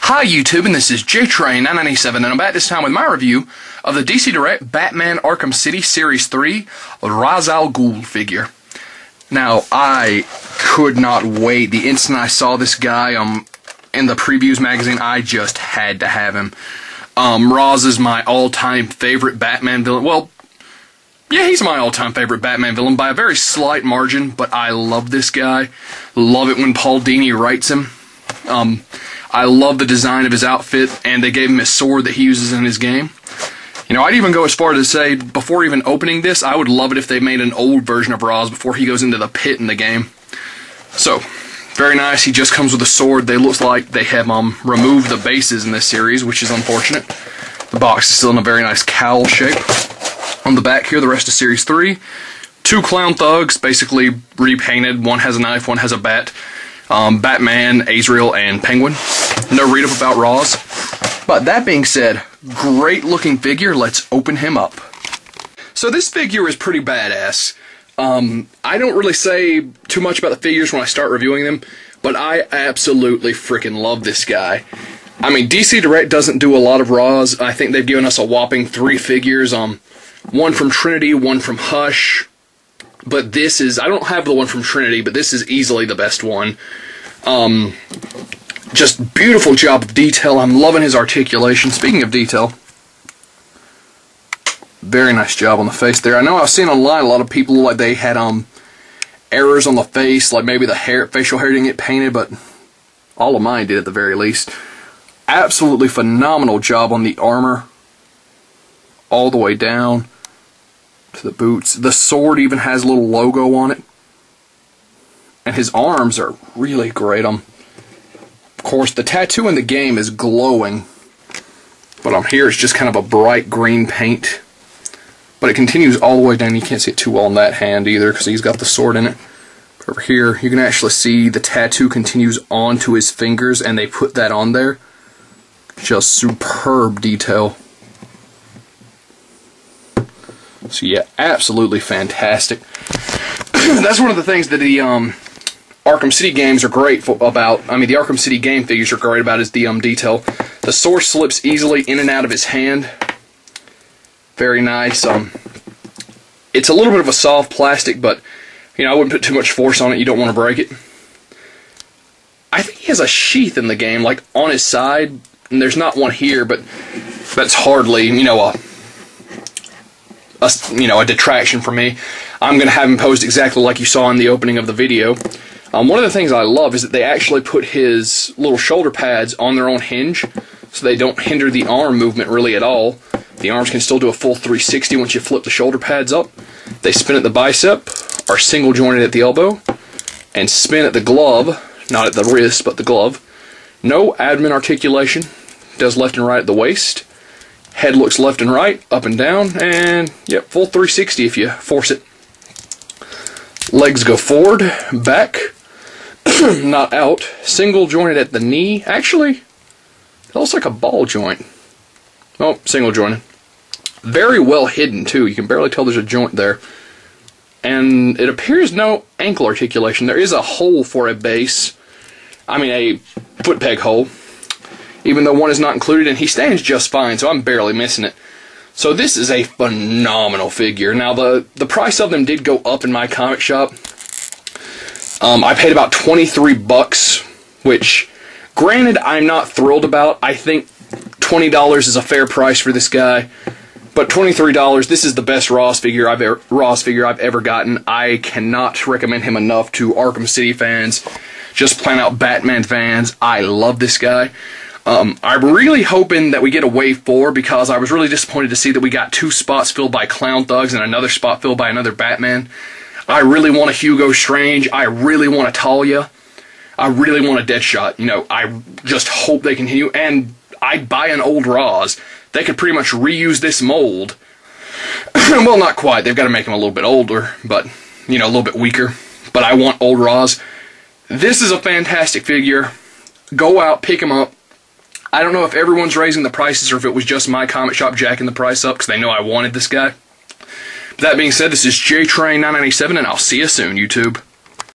Hi YouTube, and this is JTrain997, and I'm back this time with my review of the DC Direct Batman Arkham City Series 3 Rhas al Ghul figure. Now, I could not wait. The instant I saw this guy in the previews magazine, I just had to have him. Rhas is my all-time favorite Batman villain. Well, yeah, he's my all-time favorite Batman villain by a very slight margin, but I love this guy. Love it when Paul Dini writes him. I love the design of his outfit, and they gave him his sword that he uses in his game. You know, I'd even go as far as to say, before even opening this, I would love it if they made an old version of Rhas before he goes into the pit in the game. So, very nice. He just comes with a sword. They look like they have removed the bases in this series, which is unfortunate. The box is still in a very nice cowl shape. On the back here, the rest of Series 3. Two clown thugs, basically repainted. One has a knife, one has a bat. Batman, Azrael, and Penguin. No read-up about Rhas. But that being said, great looking figure. Let's open him up. So this figure is pretty badass. I don't really say too much about the figures when I start reviewing them, but I absolutely freaking love this guy. I mean, DC Direct doesn't do a lot of Rhas. I think they've given us a whopping 3 figures. One from Trinity, one from Hush. But this is, I don't have the one from Trinity, but this is easily the best one. Just beautiful job of detail. I'm loving his articulation. Speaking of detail, very nice job on the face there. I know I've seen online a lot of people like they had errors on the face, like maybe the facial hair didn't get painted, but all of mine did at the very least. Absolutely phenomenal job on the armor, all the way down to the boots. The sword even has a little logo on it. And his arms are really great. Of course, the tattoo in the game is glowing. But on here it's just kind of a bright green paint. But it continues all the way down. You can't see it too well on that hand either because he's got the sword in it. But over here, you can actually see the tattoo continues onto his fingers, and they put that on there. Just superb detail. So yeah, absolutely fantastic. That's one of the things that the Arkham City games are great about. I mean, the Arkham City game figures are great about is the detail. The sword slips easily in and out of his hand. Very nice. It's a little bit of a soft plastic, but you know, I wouldn't put too much force on it. You don't want to break it. I think he has a sheath in the game, like on his side, and there's not one here, but that's hardly, you know, a detraction for me. I'm going to have him posed exactly like you saw in the opening of the video. One of the things I love is that they actually put his little shoulder pads on their own hinge, so they don't hinder the arm movement really at all. The arms can still do a full 360 once you flip the shoulder pads up. They spin at the bicep, are single jointed at the elbow, and spin at the glove, not at the wrist, but the glove. No admin articulation. Does left and right at the waist. Head looks left and right, up and down, and yep, full 360 if you force it. Legs go forward, back, not out. Single jointed at the knee. Actually, it looks like a ball joint. Oh, single jointed. Very well hidden too. You can barely tell there's a joint there. And it appears no ankle articulation. There is a hole for a base. I mean a foot peg hole. Even though one is not included, and he stands just fine, so I'm barely missing it. So this is a phenomenal figure. Now, the price of them did go up in my comic shop. I paid about 23 bucks, which, granted, I'm not thrilled about. I think $20 is a fair price for this guy. But $23, this is the best Rhas figure I've ever gotten. I cannot recommend him enough to Arkham City fans, just plain out Batman fans. I love this guy. I'm really hoping that we get a Wave 4 because I was really disappointed to see that we got 2 spots filled by Clown Thugs and another spot filled by another Batman. I really want a Hugo Strange. I really want a Talia. I really want a Deadshot. You know, I just hope they continue. And I'd buy an old Rhas. They could pretty much reuse this mold. Well, not quite. They've got to make him a little bit older, but, you know, a little bit weaker. But I want old Rhas. This is a fantastic figure. Go out, pick him up. I don't know if everyone's raising the prices or if it was just my comic shop jacking the price up because they know I wanted this guy. But that being said, this is JTrain997, and I'll see you soon, YouTube.